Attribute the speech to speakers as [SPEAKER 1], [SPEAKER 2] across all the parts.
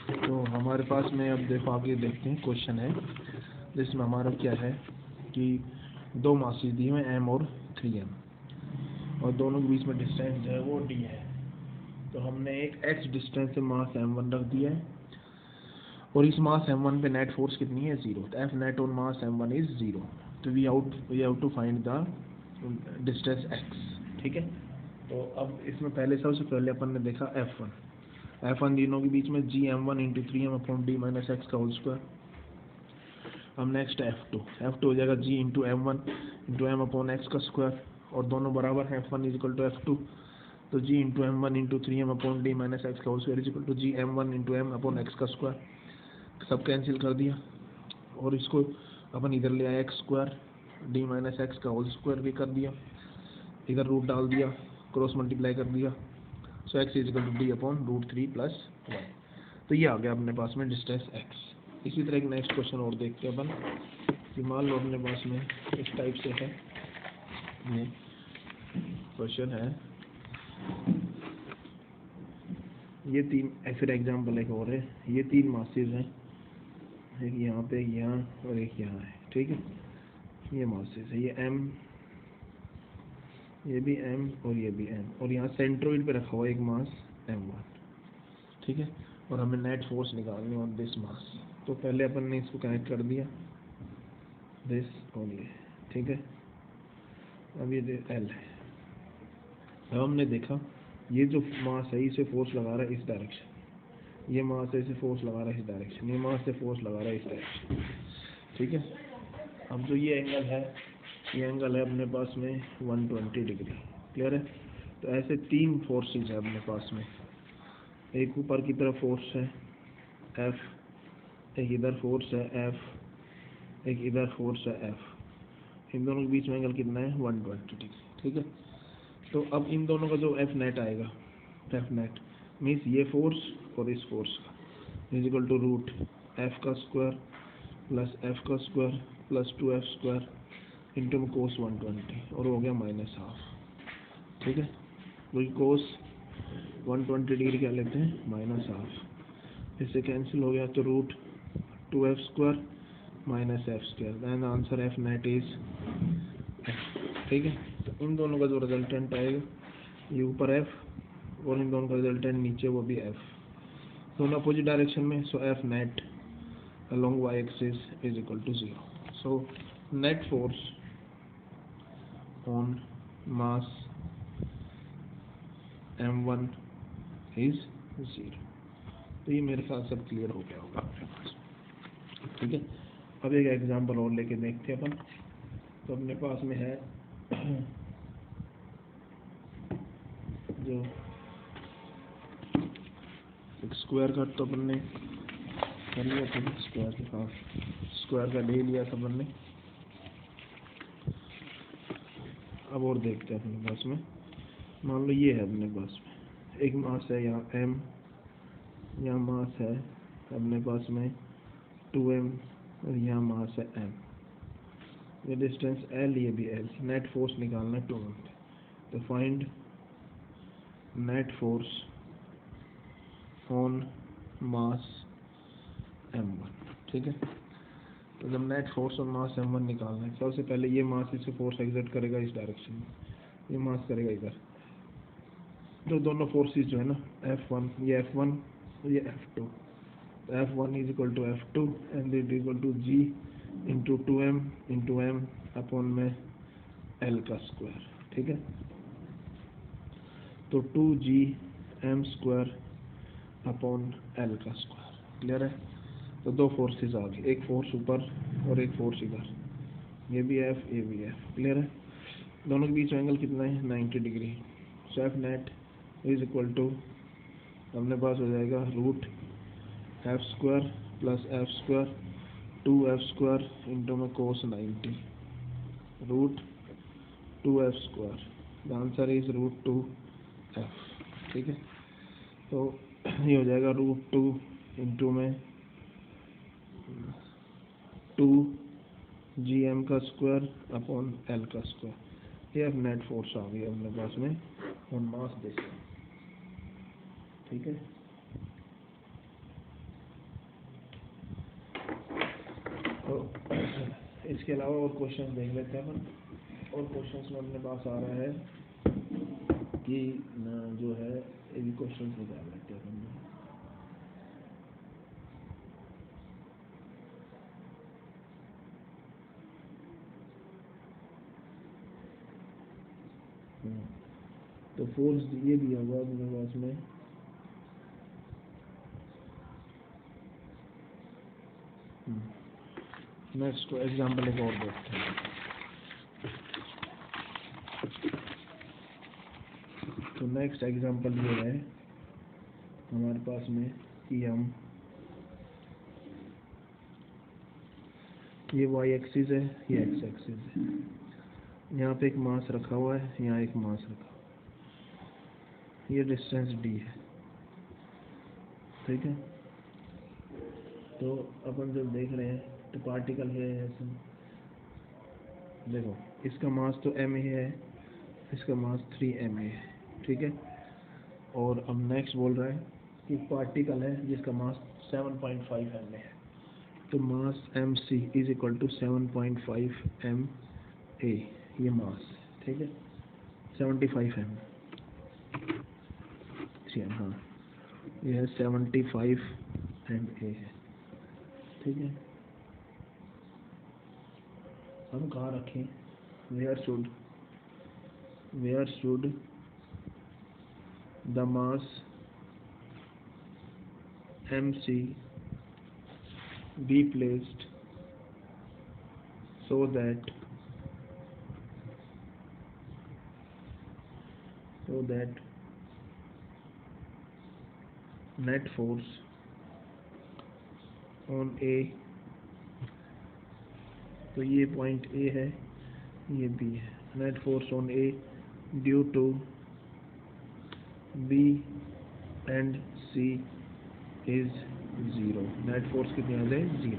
[SPEAKER 1] तो हमारे पास में अब देखो आगे देखते हैं क्वेश्चन है जिसमें हमारा क्या है कि दो मासेस दिए हुए m और 3m और दोनों के बीच में डिस्टेंस जो है वो d है। तो हमने एक x डिस्टेंस से मास m1 रख दिया है और इस मास m1 पे नेट फोर्स कितनी है 0। तो F net on mass m1 is 0। तो we have to find the distance x। ठीक है, तो अब इसमें सबसे पहले अपन ने देखा F1 तीनों के बीच में gm1 into 3m upon d minus X का होल स्क्वायर। अब नेक्स्ट F2 हो जाएगा g into m1 into m upon X का स्क्वायर और दोनों बराबर हैं F1 is equal to F2। तो g into m1 into 3m upon d minus X का whole square is equal to g m1 into m upon X का square. सब cancel कर दिया और इसको अपन इधर ले आया X square d minus X का होल स्क्वायर भी कर दिया, इधर रूट डाल दिया, क्रॉस मल्टीप्लाई कर दिया। So x is equal to D upon √3 + 1। तो ये आ गया अपने पास में डिस्टेंस x। इसी तरह एक नेक्स्ट क्वेश्चन और देखते हैं अपन कि मान लो अपने पास में इस टाइप से है। ये क्वेश्चन है, ये तीन फिर एग्जाम्पल एक और है। ये तीन मासेस हैं, एक यहाँ पे, एक यहाँ और एक यहाँ है। ठीक है, ये मासेस है, ये m, ये भी m और ये भी m और यहाँ सेंट्रोइड पे रखा हुआ एक मास m1। ठीक है, और हमें नेट फोर्स निकालनी ऑन दिस मास। तो पहले अपन ने इसको कनेक्ट कर दिया दिस और ये। ठीक है, अब ये L है। अब हमने देखा ये जो मास है इसे फोर्स लगा रहा है इस डायरेक्शन, ये मास है इसे फोर्स लगा रहा है इस डायरेक्शन, ये मास से फोर्स लगा रहा है इस डायरेक्शन। ठीक है, अब जो ये एंगल है, ये एंगल है अपने पास में 120 डिग्री। क्लियर है, तो ऐसे तीन फोर्सेस है अपने पास में। एक ऊपर की तरफ फोर्स है F, एक इधर फोर्स है F, एक इधर फोर्स है F। इन दोनों के बीच में एंगल कितना है 120 डिग्री। ठीक है, तो अब इन दोनों का जो F नेट आएगा, F नेट मीन्स ये फोर्स और इस फोर्स का is equal to root F का स्क्वायर प्लस F का square plus 2F square into cos 120 और हो गया -12। ठीक है, वही कोस 120 डिग्री क्या लेते हैं -12, इससे कैंसिल हो गया तो root 2F square minus F square. Then answer F net is F। ठीक है, तो इन दोनों का जो रिजल्टेंट आएगा ये ऊपर F और इन दोनों का रिजल्टेंट नीचे वो भी F, दोनों अपोजिट डायरेक्शन में। सो F net along y axis is equal to 0. So net force on mass m1 is 0। तो ये मेरे ख्याल सब क्लियर हो गया होगा आपके पास। ठीक है, अब एक एग्जांपल और लेके देखते हैं अपन। तो अपने पास में है जो एक स्क्वायर का, तो अपन ने कर लिया था स्क्वायर के साथ, स्क्वायर का ले लिया था अपन ने। अब और देखते हैं अपने पास में, मान लो ये है अपने पास में एक मास है यहाँ m, यहाँ मास है अपने पास में 2m और यहाँ मास है m। ये डिस्टेंस L, ये भी L। नेट फोर्स निकालना है 2m पे। तो find net force on mass m1। ठीक है, तो जब net force on mass m1 निकालना है, सबसे पहले ये मास इसे फोर्स एक्सर्ट करेगा इस डायरेक्शन में, ये मास करेगा इधर। तो दोनों फोर्सेस जो है ना F1, ये F1 और ये F2, तो F1 is equal to F2 and it equal to G into 2m into m upon में L का स्क्वायर। ठीक है, तो 2gm स्क्वायर अपॉन L का स्क्वायर। क्लियर है, तो दो फोर्सेस आ गए, एक फोर्स ऊपर और एक फोर्स इधर, ये भी F ये भी F। क्लियर है, दोनों के बीच एंगल कितना है 90 degree. So F net is equal to अपने पास हो जाएगा root F square plus F square 2F square into में cos 90 root 2F square. The answer is root 2F। ठीक है, तो ये हो जाएगा रूट 2 इंटू में 2gm का स्क्वायर अपॉन L का स्क्वायर। ये अब नेट फोर्स आ गई अपने पास में ऑन मास बेस। ठीक है, इसके अलावा और क्वेश्चन देख लेते हैं अपन। और क्वेश्चंस में अपने पास आ रहा है कि जो है ये भी क्वेश्चन निकाल लेते हैं अपन। तो फोर्स ये दिया हुआ अपने पास में नेक्स्ट एग्जाम्पल एक और देखते हैं। तो नेक्स्ट एग्जाम्पल जो है हमारे पास में कि हम ये वाई एक्सिस है, ये एक्स एक्सिस है, यहाँ पे एक मास रखा हुआ है, यहाँ एक मास रखा हुआ है, ये डिस्टेंस डी है, ठीक है। तो अपन जब देख रहे हैं तो पार्टिकल है ऐसे, देखो इसका मास तो एम है, इसका मास 3 ma है, ठीक है। और अब नेक्स्ट बोल रहा है कि पार्टिकल है जिसका मास 7.5 ma है, तो mass mc is equal to 7.5 ma, ये मास, ठीक है, 75 m, हाँ ये है 75 ma है, ठीक है। हम कहाँ रखें, where should the mass mc be placed so that net force on A, तो ये पॉइंट A है, ये B है, net force on A due to B and C is 0, net force कितनी आ जाए 0,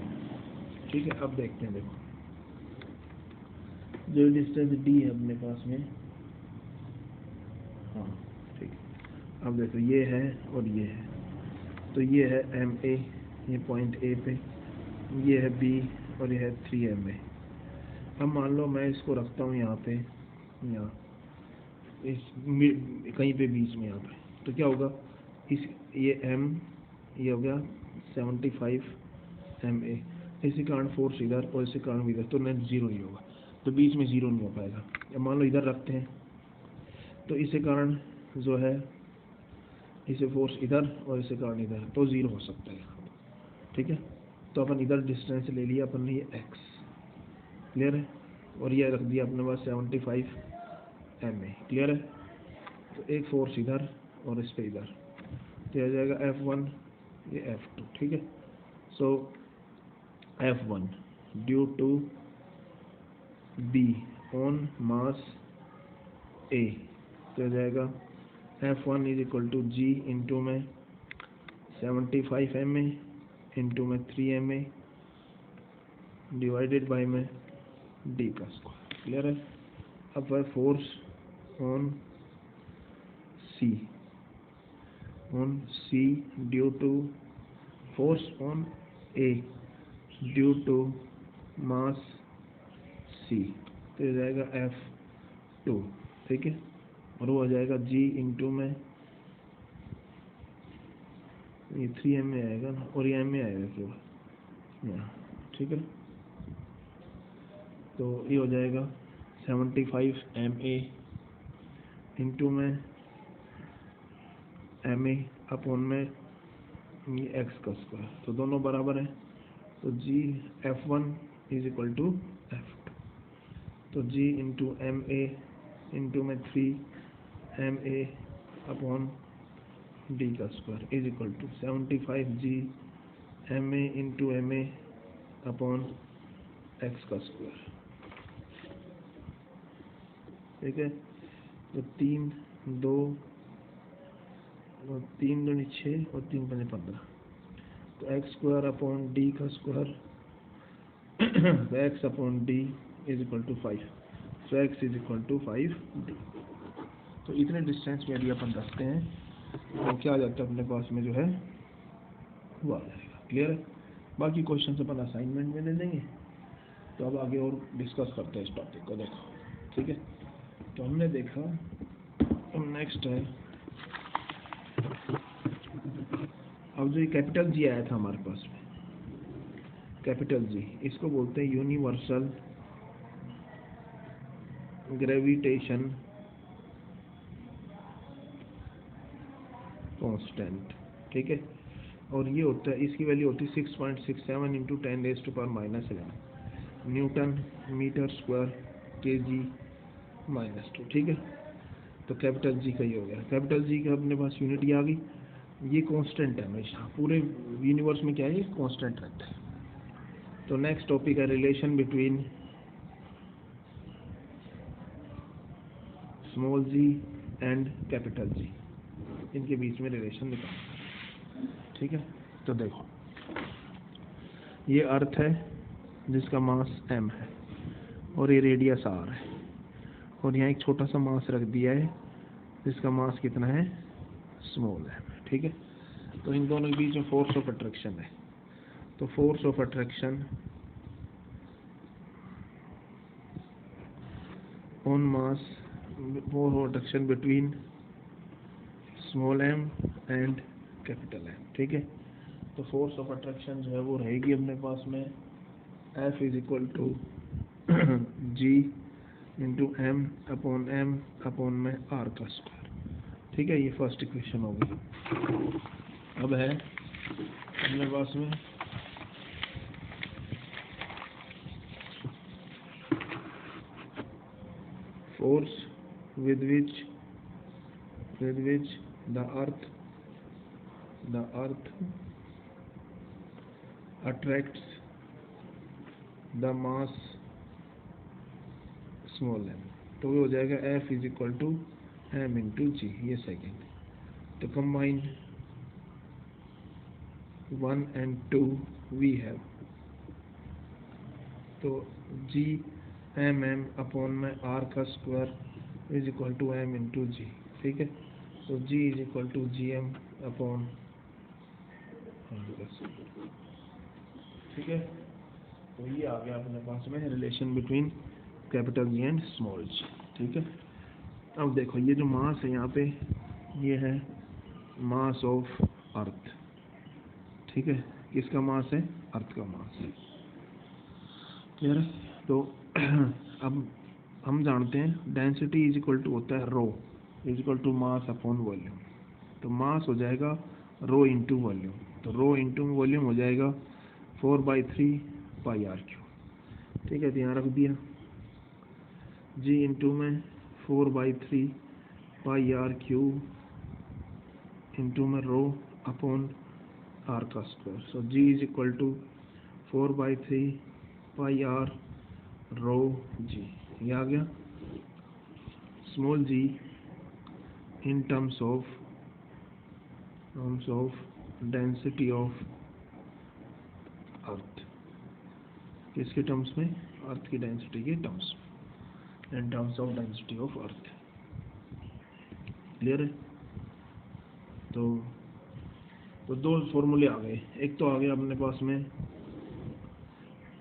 [SPEAKER 1] ठीक है। अब देखते हैं, देखो जो डिस्टेंस D है अपने पास में, हाँ ठीक है। अब देखो ये है और ये है, तो ये है MA, ये पॉइंट A पे, ये है B और ये है 3 ma। अब मान लो मैं इसको रखता हूँ यहाँ पे, यहाँ इस कहीं पे बीच में यहाँ पे, तो क्या होगा, इस ये M ये हो गया 75 ma, इसी कारण फोर्स इधर और इसी कारण इधर, तो नेट 0 ही होगा, तो बीच में 0 नहीं हो पाएगा। अब मान लो इधर रखते हैं, तो इसी कारण जो है इसे फोर्स इधर और इसे कारण इधर, तो 0 हो सकता है, ठीक है। तो अपन इधर डिस्टेंस ले लिया अपन ने, ये x, क्लियर है, और ये रख दिया अपने पास 75 ma, क्लियर है। तो एक फोर्स इधर और इस पे इधर, तो आ जाएगा F1, ये F2, ठीक है। So F1 due to B on mass A, तो आ जाएगा F1 is equal to G into में 75 ma इंटू में 3 ma डिवाइडेड बाई में D का स्क्वायर, क्लियर है। अब है force on C due to force on A due to mass C, तो ये जाएगा F2, ठीक है। और वो आ जाएगा G इंटू में ये 3 ma आएगा ना, और ये ma आएगा केवल यहाँ, ठीक है। तो ये हो जाएगा 75 ma इंटू में ma अपॉन में ये x का स्क्वायर, तो दोनों बराबर है, तो G F1 is equal to F2, तो G इंटू ma इंटू में 3 ma अपॉन D का square is equal to 75 G ma into ma upon x का स्क्वायर, ठीक है। तो 3 2 दूनी 6 और 3 5 15, तो x स्क्वायर अपॉन D का स्क्वायर, तो x upon D is equal to 5, तो x is equal to 5D। तो इतने डिस्टेंस में यदि अपन रखते हैं तो क्या आ जाता है अपने पास में जो है वो आ जाएगा, क्लियर है। बाकी क्वेश्चन अपन असाइनमेंट में दे देंगे, तो अब आगे और डिस्कस करते हैं इस टॉपिक को। देखो ठीक है, तो हमने देखा, अब नेक्स्ट है, अब जो ये कैपिटल जी आया था हमारे पास में, कैपिटल जी, इसको बोलते हैं यूनिवर्सल ग्रेविटेशन कांस्टेंट। ठीक है, और ये होता है, इसकी वैल्यू होती है 6.67 इंटू 10⁻⁻11 न्यूटन मीटर स्क्वायर केजी -2। ठीक है, तो कैपिटल जी का ये हो गया। कैपिटल जी का अपने पास यूनिट आ गई। ये कांस्टेंट है हमेशा, पूरे यूनिवर्स में क्या है, ये कांस्टेंट रहता है। तो नेक्स्ट टॉपिक है relation between small G and capital G, इनके बीच में रिलेशन निकालना। ठीक है, तो देखो ये अर्थ है जिसका मास m है और ये रेडियस r है, और यहाँ एक छोटा सा मास रख दिया है जिसका मास कितना है, स्मॉल है। ठीक है, तो इन दोनों के बीच में फोर्स ऑफ अट्रैक्शन है। तो force of attraction on mass, force of attraction between small m and capital M। ठीक है, तो फोर्स ऑफ अट्रैक्शन जो है वो रहेगी अपने पास में F is equal to G into m/m/में r का स्क्वायर। ठीक है, ये फर्स्ट इक्वेशन होगी। अब है अपने पास में force with which the earth attracts the mass small m। तो ये हो जाएगा F is equal to m into G, ये सेकेंड। तो कंबाइन 1 and 2 वी हैव, तो जी m/में r का square is equal to m into G. ठीक है, तो g is equal to gm/। ठीक है, तो ये आ गया अपने पास में relation between capital G and small G. ठीक है, अब देखो ये जो मास है यहाँ पे, ये है मास ऑफ अर्थ। ठीक है, किसका मास है, अर्थ का मास है। क्लियर है, तो अब हम जानते हैं डेंसिटी इज इक्वल टू होता है rho is equal to mass upon volume. तो मास हो जाएगा रो इंटू वॉल्यूम, तो रो इंटू वॉल्यूम हो जाएगा 4/3 पाई r क्यू। ठीक है, तो यहाँ रख दिया, g इंटू में 4/3 पाई r क्यू इंटू में रो अपॉन r का square. So g is equal to 4/3 pi r rho g। ये आ गया small g in terms of density of earth. किसके टर्म्स में, अर्थ की डेंसिटी के टर्म्स में, in terms of density of earth. Clear है, तो दो फॉर्मूले आ गए। एक तो आ गया अपने पास में,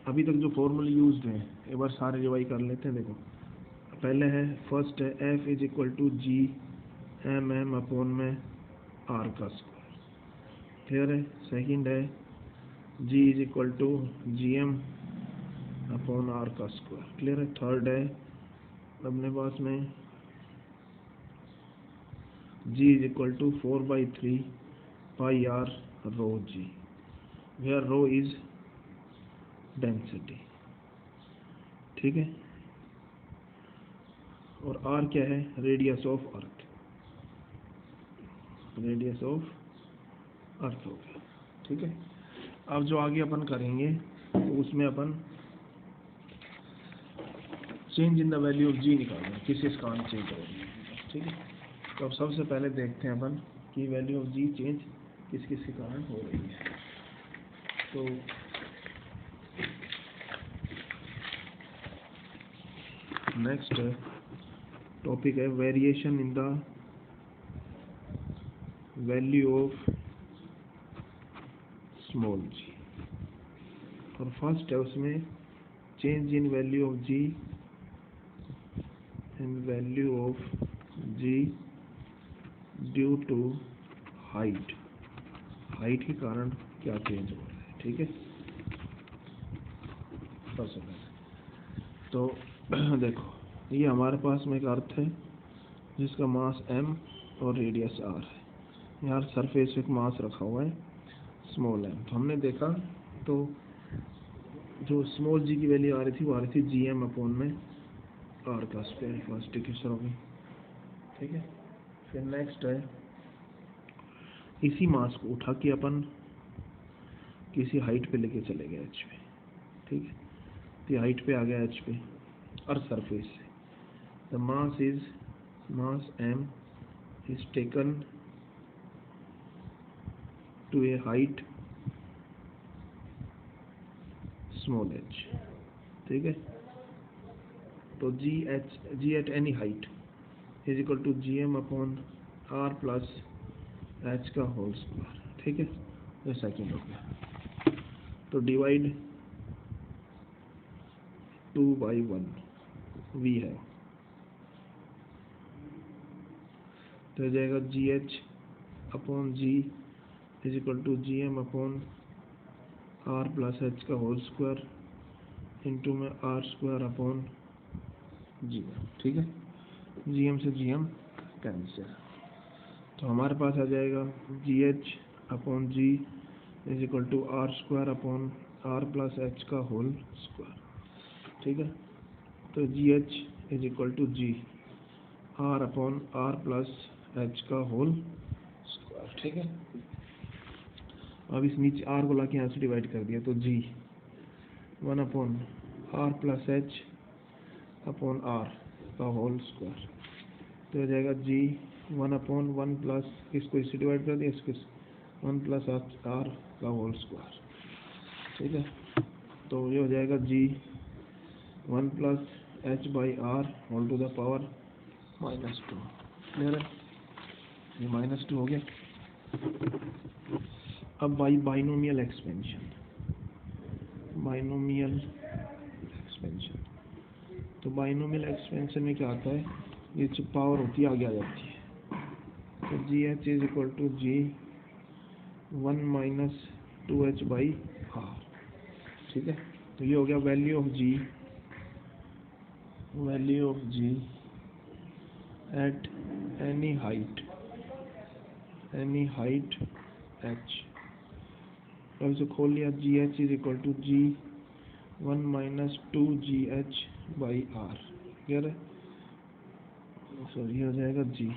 [SPEAKER 1] अभी तक जो फॉर्मूले यूज्ड हैं एक बार सारे रिवाइज कर लेते हैं। देखो पहले है, फर्स्ट है F is equal to G m/में r का स्क्वायर। क्लियर है, सेकंड है G is equal to gm/r का स्क्वायर। क्लियर है, थर्ड है अपने पास में G is equal to 4/3 pi r rho g, where rho is density. ठीक है, और r क्या है, radius of earth, radius of earth हो गया। ठीक है, अब जो आगे अपन करेंगे तो उसमें अपन change in the value of G निकालेंगे, किस कारण चेंज होगी। ठीक है, तो अब सबसे पहले देखते हैं अपन कि वैल्यू ऑफ जी चेंज किस किस के कारण हो रही है। तो नेक्स्ट टॉपिक है variation in the value of small G, और फर्स्ट है उसमें change in value of G, due to height, height के कारण क्या चेंज हो रहा है, ठीक है। तो देखो ये हमारे पास में एक अर्थ है जिसका मास m और रेडियस r है। यहाँ सरफेस पे एक मास रखा हुआ है स्मॉल m। तो हमने देखा तो जो स्मॉल g की वैल्यू आ रही थी वो आ रही थी gm अपॉन में r का स्क्वायर, फर्स्ट इक्वेशन होगी, ठीक है। फिर नेक्स्ट है इसी मास को उठा के अपन किसी हाइट पे लेके चले गए h पे, ठीक है। तो ये हाइट पे आ गया h पे और सरफेस से the mass m is taken to a height small h, ठीक है। तो g at any height is equal to gm upon r plus h का होल स्क्वायर, ठीक है। ये सेकंड हो गया। तो डिवाइड 2/1 v है, तो हो जाएगा gh upon g is equal to gm upon r plus h का होल स्क्वायर इंटू में r स्क्वायर अपॉन gm, ठीक है। gm से gm कैंसिल, तो हमारे पास आ जाएगा gh upon g is equal to r square upon r plus h का होल स्क्वायर, ठीक है। तो gh is equal to g r upon r plus h का होल स्क्वायर, ठीक है। अब इस नीचे r को लाके यहाँ से डिवाइड कर दिया तो g 1 upon r plus h upon r का होल स्क्वायर, तो हो जाएगा g 1 अपॉन 1 प्लस इसको इससे डिवाइड कर दिया, इसको 1 प्लस r का होल स्क्वायर, ठीक है। तो ये हो जाएगा g 1 plus h by r whole to the power -2, clear है। ये -2 हो गया। अब बाइनोमियल एक्सपेंशन, तो बाइनोमियल एक्सपेंशन में क्या आता है, ये जो पावर होती है आगे आ जाती है। तो G H is equal to G 1 minus 2h by R, ठीक है। तो ये हो गया value of G at any height h। अब इसे खोल लिया, G H is equal to G 1 minus 2gh by R, clear है। सॉरी ये हो जाएगा जी,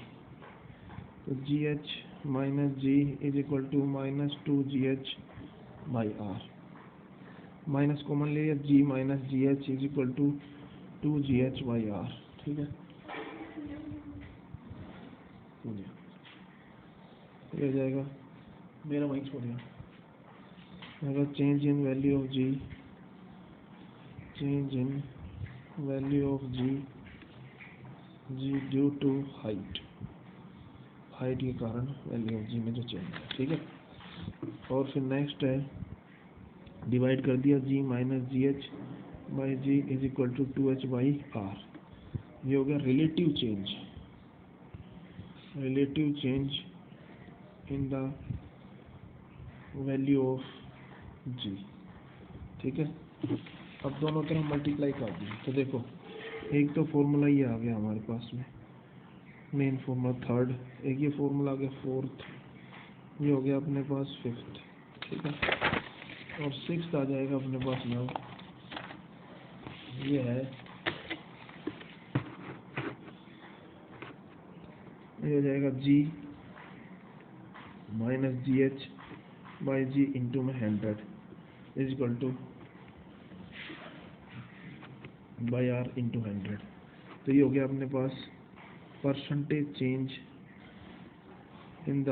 [SPEAKER 1] तो G H minus G is equal to minus 2gh by R, minus common ले लिया, G minus ji H is equal to 2gh by R, ठीक है। ये हो जाएगा, मेरा वहीं छोड़ दिया, अगर change in value of G due to height के कारण वैल्यू ऑफ जी में जो चेंज है, ठीक है। और फिर नेक्स्ट है डिवाइड कर दिया G minus ji H by ji is equal to 2h by R. ये हो गया relative change in the value of G, ठीक है। अब दोनों तरफ मल्टीप्लाई कर दिए, तो देखो एक तो फॉर्मूला ये आ गया हमारे पास में मेन फॉर्मूला थर्ड, एक ये फॉर्मूला आ गया फोर्थ, ये हो गया अपने पास फिफ्थ, ठीक है। और सिक्स्थ आ जाएगा अपने पास में, ये है, ये हो जाएगा जी minus ji H by ji into में 100 is equal to by R into 100। तो ये हो गया अपने पास percentage change in the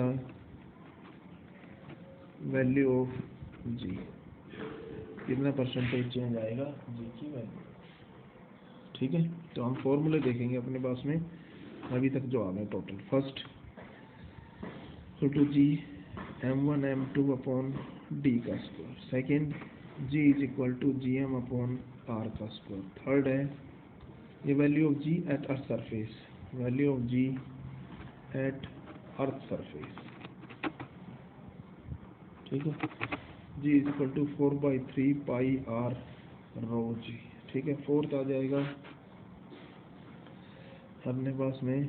[SPEAKER 1] value of G, कितना परसेंटेज चेंज आएगा जी की वैल्यू, ठीक है। तो हम फॉर्मूले देखेंगे अपने पास में अभी तक जो आ गए total. First to G m1 m2 upon D का square, second G is equal to G M upon R का स्क्वायर। थर्ड है ये value of G at earth surface, value of G at earth surface, ठीक है। G is equal to 4/3 pi R rho G, ठीक है। Fourth आ जाएगा अपने पास में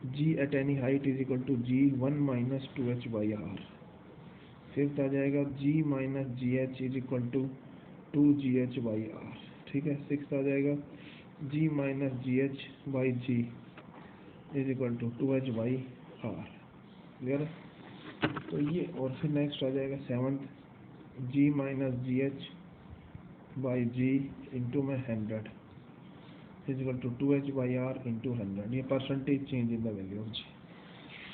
[SPEAKER 1] G at any height is equal to G 1 minus 2h by R. Fifth आ जाएगा जी minus ji H is equal to 2gh by R, ठीक है। सिक्स्थ आ जाएगा जी minus ji H by ji is equal to 2h by R, clear है। तो ये और फिर नेक्स्ट आ जाएगा seventh g minus ji H by ji into में 100 is equal to 2h by R into 100, ये percentage change in the value of g.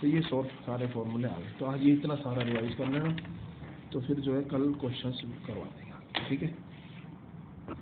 [SPEAKER 1] तो ये सारे फॉर्मूले आ गए। तो आज ये इतना सारा रिवाइज कर लेना, तो फिर जो है कल क्वेश्चन करवा देंगे, ठीक है।